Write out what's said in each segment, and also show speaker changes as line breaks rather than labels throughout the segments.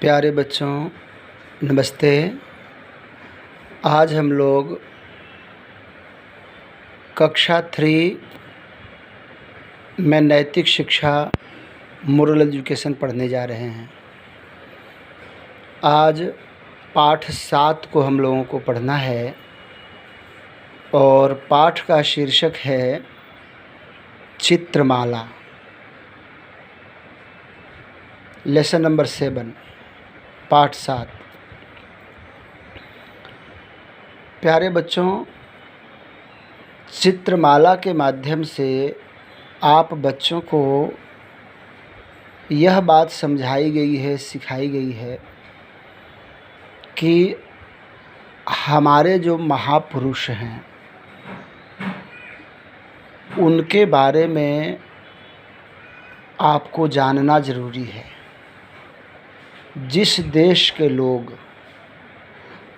प्यारे बच्चों, नमस्ते। आज हम लोग कक्षा 3 में नैतिक शिक्षा मोरल एजुकेशन पढ़ने जा रहे हैं। आज पाठ 7 को हम लोगों को पढ़ना है और पाठ का शीर्षक है चित्रमाला। लेसन नंबर 7, पाठ 7। प्यारे बच्चों, चित्रमाला के माध्यम से आप बच्चों को यह बात समझाई गई है, सिखाई गई है कि हमारे जो महापुरुष हैं उनके बारे में आपको जानना ज़रूरी है। जिस देश के लोग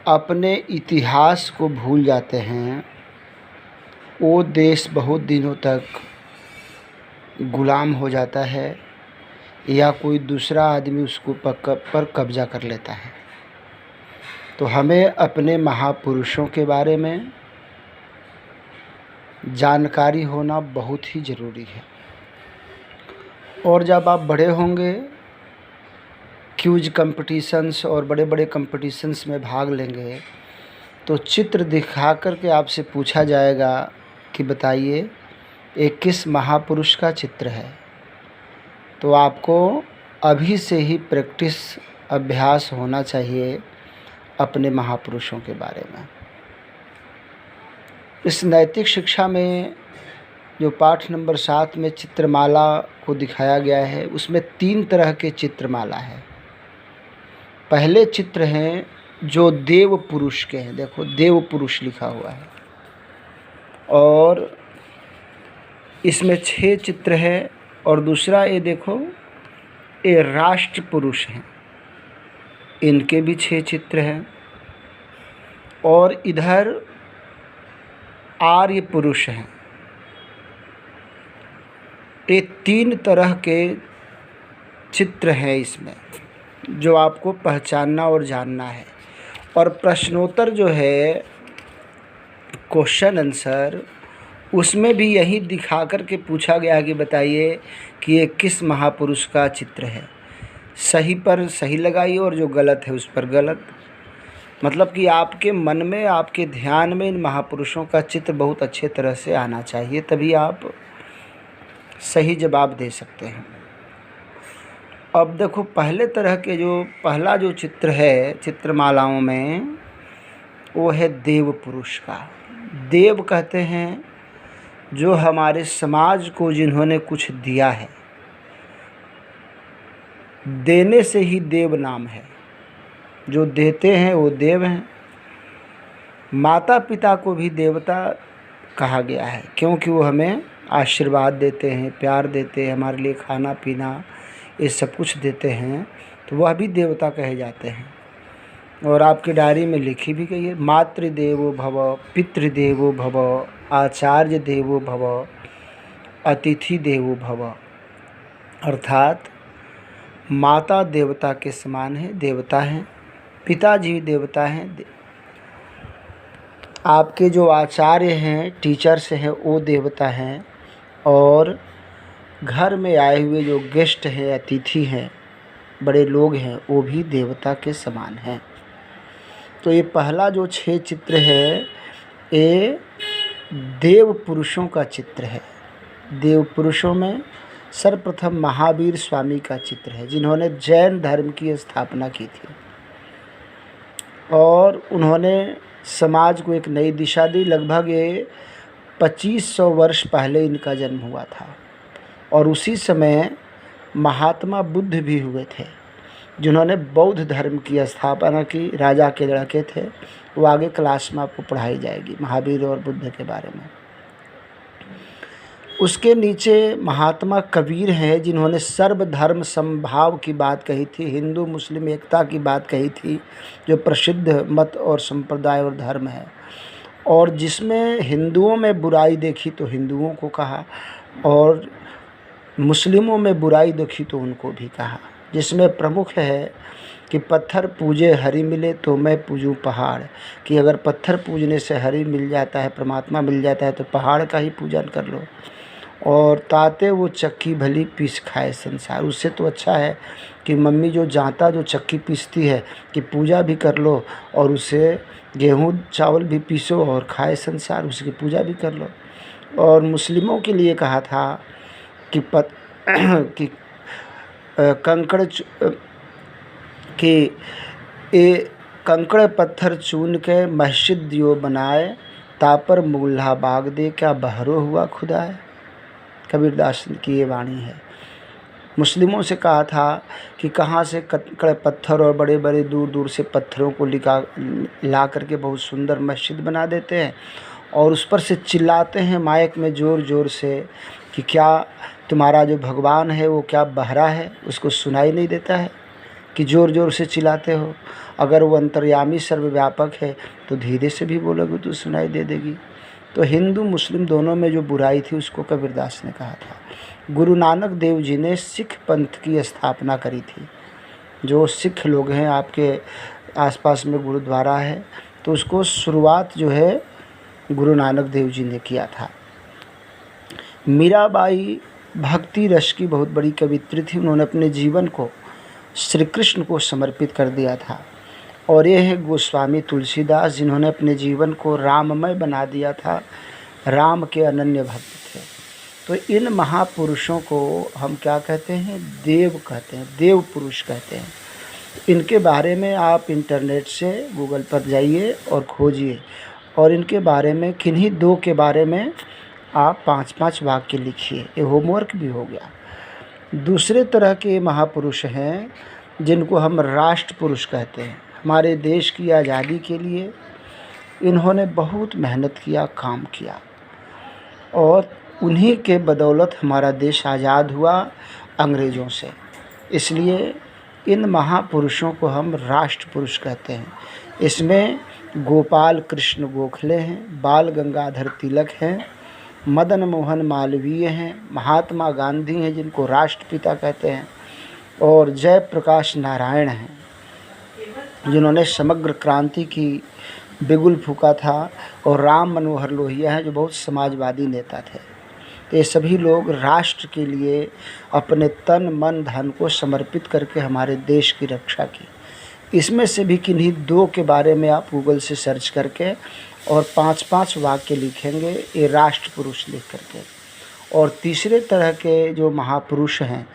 अपने इतिहास को भूल जाते हैं वो देश बहुत दिनों तक गुलाम हो जाता है या कोई दूसरा आदमी उसको पर कब्ज़ा कर लेता है। तो हमें अपने महापुरुषों के बारे में जानकारी होना बहुत ही ज़रूरी है। और जब आप बड़े होंगे, क्विज कंपटीशंस और बड़े बड़े कंपटीशंस में भाग लेंगे तो चित्र दिखा कर के आपसे पूछा जाएगा कि बताइए ये किस महापुरुष का चित्र है। तो आपको अभी से ही प्रैक्टिस, अभ्यास होना चाहिए अपने महापुरुषों के बारे में। इस नैतिक शिक्षा में जो पाठ नंबर 7 में चित्रमाला को दिखाया गया है उसमें 3 तरह के चित्रमाला है। पहले चित्र हैं जो देव पुरुष के हैं, देखो देव पुरुष लिखा हुआ है, और इसमें 6 चित्र है। और दूसरा ये देखो, ये राष्ट्र पुरुष हैं, इनके भी 6 चित्र हैं। और इधर आर्य पुरुष हैं। ये 3 तरह के चित्र हैं इसमें जो आपको पहचानना और जानना है। और प्रश्नोत्तर जो है, क्वेश्चन आंसर, उसमें भी यही दिखा कर के पूछा गया कि बताइए कि ये किस महापुरुष का चित्र है। सही पर सही लगाइए और जो गलत है उस पर गलत। मतलब कि आपके मन में, आपके ध्यान में इन महापुरुषों का चित्र बहुत अच्छे तरह से आना चाहिए, तभी आप सही जवाब दे सकते हैं। अब देखो, पहले तरह के पहला जो चित्र है चित्रमालाओं में, वो है देव पुरुष का। देव कहते हैं जो हमारे समाज को जिन्होंने कुछ दिया है। देने से ही देव नाम है, जो देते हैं वो देव हैं। माता पिता को भी देवता कहा गया है क्योंकि वो हमें आशीर्वाद देते हैं, प्यार देते हैं, हमारे लिए खाना पीना ये सब कुछ देते हैं, तो वह भी देवता कहे जाते हैं। और आपकी डायरी में लिखी भी गई है, मातृदेवो भव, पितृदेवो भव, आचार्य देवो भव, अतिथि देवो भव। अर्थात माता देवता के समान है, देवता हैं, पिताजी देवता हैं, आपके जो आचार्य हैं, टीचर्स हैं, वो देवता हैं, और घर में आए हुए जो गेस्ट हैं, अतिथि हैं, बड़े लोग हैं, वो भी देवता के समान हैं। तो ये पहला जो 6 चित्र है ये देव पुरुषों का चित्र है। देव पुरुषों में सर्वप्रथम महावीर स्वामी का चित्र है, जिन्होंने जैन धर्म की स्थापना की थी और उन्होंने समाज को एक नई दिशा दी। लगभग ये 2500 वर्ष पहले इनका जन्म हुआ था। और उसी समय महात्मा बुद्ध भी हुए थे, जिन्होंने बौद्ध धर्म की स्थापना की। राजा के लड़के थे, वो आगे क्लास में आपको पढ़ाई जाएगी महावीर और बुद्ध के बारे में। उसके नीचे महात्मा कबीर हैं, जिन्होंने सर्वधर्म समभाव की बात कही थी, हिंदू मुस्लिम एकता की बात कही थी, जो प्रसिद्ध मत और संप्रदाय और धर्म है। और जिसमें हिंदुओं में बुराई देखी तो हिंदुओं को कहा, और मुस्लिमों में बुराई देखी तो उनको भी कहा। जिसमें प्रमुख है कि पत्थर पूजे हरि मिले तो मैं पूजूं पहाड़, कि अगर पत्थर पूजने से हरि मिल जाता है, परमात्मा मिल जाता है, तो पहाड़ का ही पूजन कर लो। और ताते वो चक्की भली पीस खाए संसार, उससे तो अच्छा है कि मम्मी जो जाता जो चक्की पीसती है कि पूजा भी कर लो और उससे गेहूँ चावल भी पीसो और खाए संसार, उसकी पूजा भी कर लो। और मुस्लिमों के लिए कहा था कि कि कंकड़ कि ए कंकड़ पत्थर चून के मस्जिद दियो बनाए, तापर मुगल्हा बाग दे क्या बहरो हुआ खुदाए। कबीरदास की ये वाणी है। मुस्लिमों से कहा था कि कहाँ से कंकड़ पत्थर और बड़े बड़े दूर दूर से पत्थरों को ला करके बहुत सुंदर मस्जिद बना देते हैं और उस पर से चिल्लाते हैं माइक में ज़ोर ज़ोर से कि क्या तुम्हारा जो भगवान है वो क्या बहरा है, उसको सुनाई नहीं देता है कि ज़ोर ज़ोर से चिल्लाते हो। अगर वो अंतर्यामी सर्वव्यापक है तो धीरे से भी बोलोगे तो सुनाई दे देगी। तो हिंदू मुस्लिम दोनों में जो बुराई थी उसको कबीरदास ने कहा था। गुरु नानक देव जी ने सिख पंथ की स्थापना करी थी। जो सिख लोग हैं, आपके आसपास में गुरुद्वारा है, तो उसको शुरुआत जो है गुरु नानक देव जी ने किया था। मीराबाई भक्ति रस की बहुत बड़ी कवित्री थी। उन्होंने अपने जीवन को श्री कृष्ण को समर्पित कर दिया था। और ये है गोस्वामी तुलसीदास, जिन्होंने अपने जीवन को राममय बना दिया था, राम के अनन्य भक्त थे। तो इन महापुरुषों को हम क्या कहते हैं? देव कहते हैं, देव पुरुष कहते हैं। इनके बारे में आप इंटरनेट से गूगल पर जाइए और खोजिए और इनके बारे में किन्हीं दो के बारे में आप 5-5 वाक्य लिखिए। ये होमवर्क भी हो गया। दूसरे तरह के महापुरुष हैं जिनको हम राष्ट्र पुरुष कहते हैं। हमारे देश की आज़ादी के लिए इन्होंने बहुत मेहनत किया, काम किया और उन्हीं के बदौलत हमारा देश आज़ाद हुआ अंग्रेज़ों से। इसलिए इन महापुरुषों को हम राष्ट्र पुरुष कहते हैं। इसमें गोपाल कृष्ण गोखले हैं, बाल गंगाधर तिलक हैं, मदन मोहन मालवीय हैं, महात्मा गांधी हैं जिनको राष्ट्रपिता कहते हैं, और जयप्रकाश नारायण हैं जिन्होंने समग्र क्रांति की बिगुल फूंका था, और राम मनोहर लोहिया हैं जो बहुत समाजवादी नेता थे। तो ये सभी लोग राष्ट्र के लिए अपने तन मन धन को समर्पित करके हमारे देश की रक्षा की। इसमें से भी किन्हीं दो के बारे में आप गूगल से सर्च करके और 5-5 वाक्य लिखेंगे, ये राष्ट्र पुरुष लिख करके। और तीसरे तरह के जो महापुरुष हैं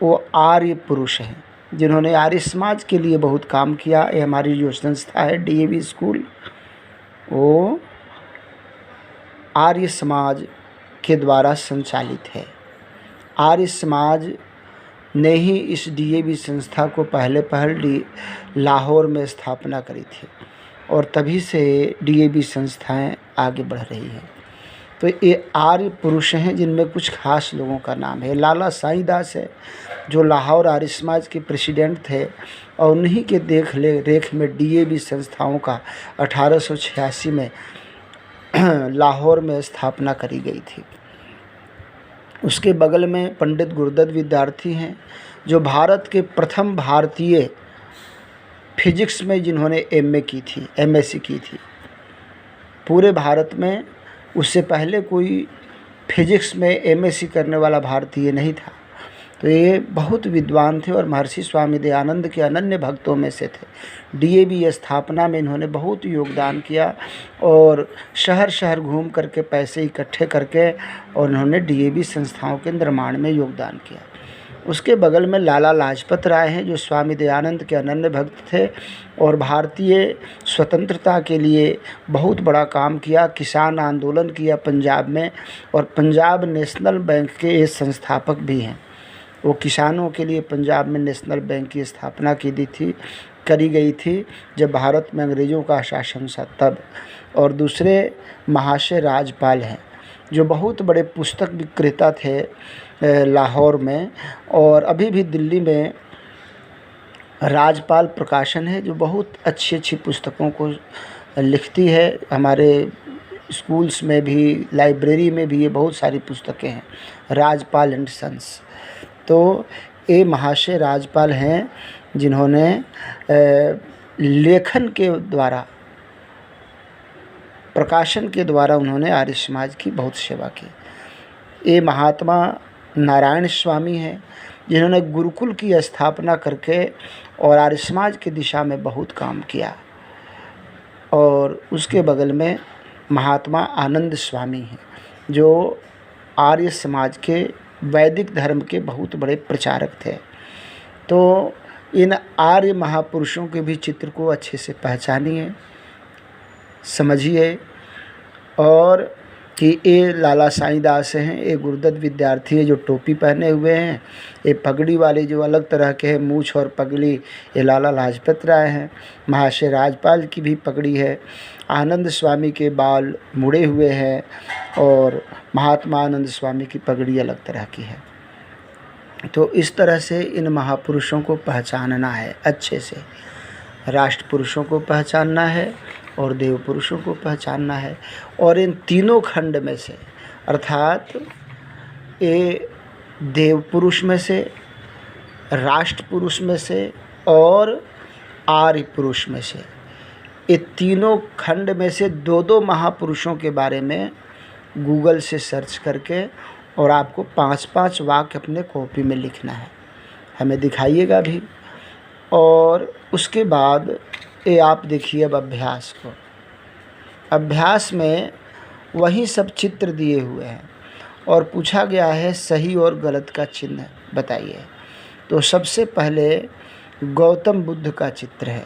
वो आर्य पुरुष हैं, जिन्होंने आर्य समाज के लिए बहुत काम किया। ये हमारी जो संस्था है DAV स्कूल, वो आर्य समाज के द्वारा संचालित है। आर्य समाज ने ही इस DAV संस्था को पहल लाहौर में स्थापना करी थी और तभी से DAV संस्थाएं आगे बढ़ रही हैं। तो ये आर्य पुरुष हैं जिनमें कुछ खास लोगों का नाम है। लाला साईं दास है जो लाहौर आर्य समाज के प्रेसिडेंट थे और उन्हीं के रेख में DAV संस्थाओं का 1886 में लाहौर में स्थापना करी गई थी। उसके बगल में पंडित गुरुदत्त विद्यार्थी हैं जो भारत के प्रथम भारतीय फिजिक्स में जिन्होंने MSc की थी। पूरे भारत में उससे पहले कोई फिजिक्स में MSc करने वाला भारतीय नहीं था। तो ये बहुत विद्वान थे और महर्षि स्वामी दयानंद के अनन्य भक्तों में से थे। DAV स्थापना में इन्होंने बहुत योगदान किया और शहर शहर घूम करके पैसे इकट्ठे करके और इन्होंने DAV संस्थाओं के निर्माण में योगदान किया। उसके बगल में लाला लाजपत राय हैं जो स्वामी दयानंद के अनन्य भक्त थे और भारतीय स्वतंत्रता के लिए बहुत बड़ा काम किया। किसान आंदोलन किया पंजाब में, और पंजाब नेशनल बैंक के ये संस्थापक भी हैं। वो किसानों के लिए पंजाब में नेशनल बैंक की स्थापना करी गई थी जब भारत में अंग्रेज़ों का शासन था तब। और दूसरे महाशय राजपाल हैं जो बहुत बड़े पुस्तक विक्रेता थे लाहौर में, और अभी भी दिल्ली में राजपाल प्रकाशन है जो बहुत अच्छी पुस्तकों को लिखती है। हमारे स्कूल्स में भी, लाइब्रेरी में भी ये बहुत सारी पुस्तकें हैं, राजपाल एंड सन्स। तो ये महाशय राजपाल हैं जिन्होंने लेखन के द्वारा, प्रकाशन के द्वारा उन्होंने आर्य समाज की बहुत सेवा की। ये महात्मा नारायण स्वामी हैं जिन्होंने गुरुकुल की स्थापना करके और आर्य समाज की दिशा में बहुत काम किया। और उसके बगल में महात्मा आनंद स्वामी हैं जो आर्य समाज के वैदिक धर्म के बहुत बड़े प्रचारक थे। तो इन आर्य महापुरुषों के भी चित्र को अच्छे से पहचानिए, समझिए। और कि ये लाला साईं दास हैं, ये गुरुदत्त विद्यार्थी है जो टोपी पहने हुए हैं। ये पगड़ी वाले जो अलग तरह के हैं, मूछ और पगड़ी, ये लाला लाजपत राय हैं। महाशय राजपाल की भी पगड़ी है। आनंद स्वामी के बाल मुड़े हुए हैं और महात्मा आनंद स्वामी की पगड़ी अलग तरह की है। तो इस तरह से इन महापुरुषों को पहचानना है अच्छे से। राष्ट्र पुरुषों को पहचानना है और देव पुरुषों को पहचानना है। और इन तीनों खंड में से, अर्थात ये देव पुरुष में से, राष्ट्र पुरुष में से और आर्य पुरुष में से, ये तीनों खंड में से दो दो महापुरुषों के बारे में गूगल से सर्च करके और आपको 5-5 वाक्य अपने कॉपी में लिखना है। हमें दिखाइएगा भी। और उसके बाद ये आप देखिए अब अभ्यास को। अभ्यास में वही सब चित्र दिए हुए हैं और पूछा गया है सही और गलत का चिन्ह बताइए। तो सबसे पहले गौतम बुद्ध का चित्र है।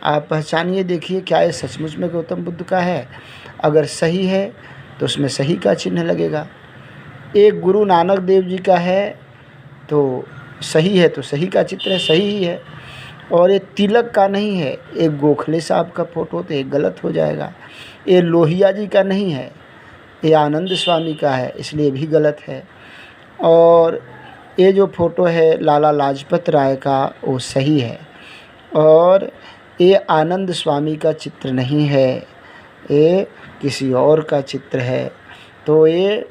आप पहचानिए, देखिए क्या ये सचमुच में गौतम बुद्ध का है। अगर सही है तो उसमें सही का चिन्ह लगेगा। एक गुरु नानक देव जी का है तो सही है, तो सही का चित्र है, सही ही है। और ये तिलक का नहीं है, एक गोखले साहब का फ़ोटो, तो एक गलत हो जाएगा। ये लोहिया जी का नहीं है, ये आनंद स्वामी का है, इसलिए भी गलत है। और ये जो फ़ोटो है लाला लाजपत राय का, वो सही है। और ये आनंद स्वामी का चित्र नहीं है, ये किसी और का चित्र है। तो ये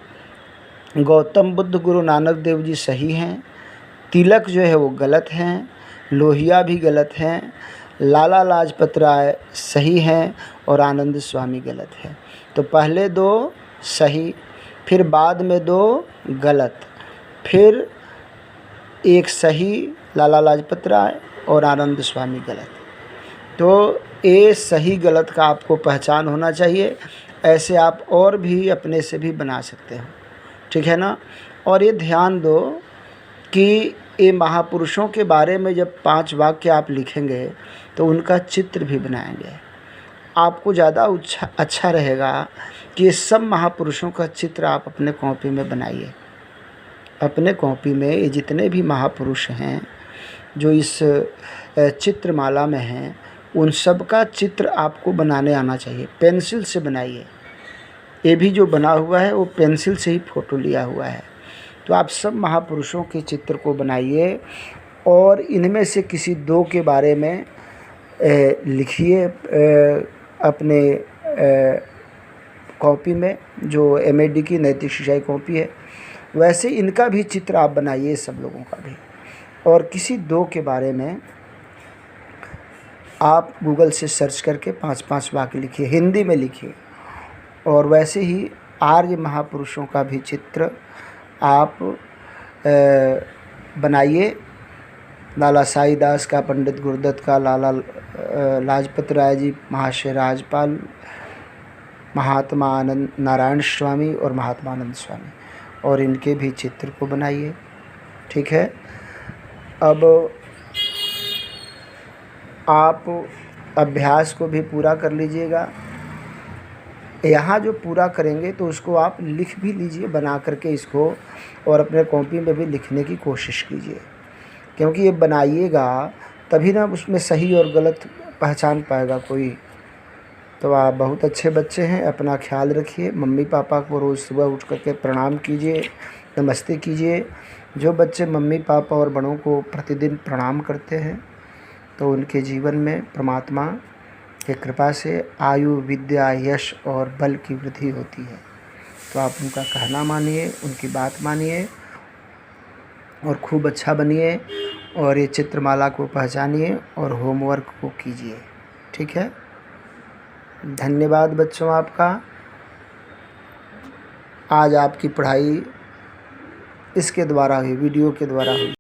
गौतम बुद्ध गुरु नानक देव जी सही हैं, तिलक जो है वो गलत हैं, लोहिया भी गलत हैं, लाला लाजपत राय सही हैं और आनंद स्वामी गलत है। तो पहले 2 सही, फिर बाद में 2 गलत, फिर एक सही लाला लाजपत राय और आनंद स्वामी गलत। तो ये सही गलत का आपको पहचान होना चाहिए। ऐसे आप और भी अपने से भी बना सकते हो, ठीक है ना। और ये ध्यान दो कि ये महापुरुषों के बारे में जब 5 वाक्य आप लिखेंगे तो उनका चित्र भी बनाएंगे। आपको ज़्यादा अच्छा रहेगा कि ये सब महापुरुषों का चित्र आप अपने कॉपी में बनाइए। अपने कॉपी में ये जितने भी महापुरुष हैं जो इस चित्रमाला में हैं, उन सब का चित्र आपको बनाने आना चाहिए। पेंसिल से बनाइए। ये भी जो बना हुआ है वो पेंसिल से ही फ़ोटो लिया हुआ है। तो आप सब महापुरुषों के चित्र को बनाइए और इनमें से किसी 2 के बारे में लिखिए अपने कॉपी में, जो एमएडी की नैतिक शिक्षा कॉपी है। वैसे इनका भी चित्र आप बनाइए, सब लोगों का भी। और किसी 2 के बारे में आप गूगल से सर्च करके 5-5 वाक्य लिखिए, हिंदी में लिखिए। और वैसे ही आर्य महापुरुषों का भी चित्र आप बनाइए। लाला साईं दास का, पंडित गुरुदत्त का, लाला लाजपत राय जी, महाशय राजपाल, महात्मा आनंद नारायण स्वामी और महात्मा आनंद स्वामी, और इनके भी चित्र को बनाइए, ठीक है। अब आप अभ्यास को भी पूरा कर लीजिएगा। यहाँ जो पूरा करेंगे तो उसको आप लिख भी लीजिए बना करके इसको, और अपने कॉपी में भी लिखने की कोशिश कीजिए, क्योंकि ये बनाइएगा तभी ना उसमें सही और गलत पहचान पाएगा कोई। तो आप बहुत अच्छे बच्चे हैं, अपना ख्याल रखिए। मम्मी पापा को रोज़ सुबह उठ करके प्रणाम कीजिए, नमस्ते कीजिए। जो बच्चे मम्मी पापा और बड़ों को प्रतिदिन प्रणाम करते हैं तो उनके जीवन में परमात्मा की कृपा से आयु, विद्या, यश और बल की वृद्धि होती है। तो आप उनका कहना मानिए, उनकी बात मानिए और खूब अच्छा बनिए और ये चित्रमाला को पहचानिए और होमवर्क को कीजिए। ठीक है, धन्यवाद बच्चों आपका। आज आपकी पढ़ाई इसके द्वारा हुई, वीडियो के द्वारा हुई।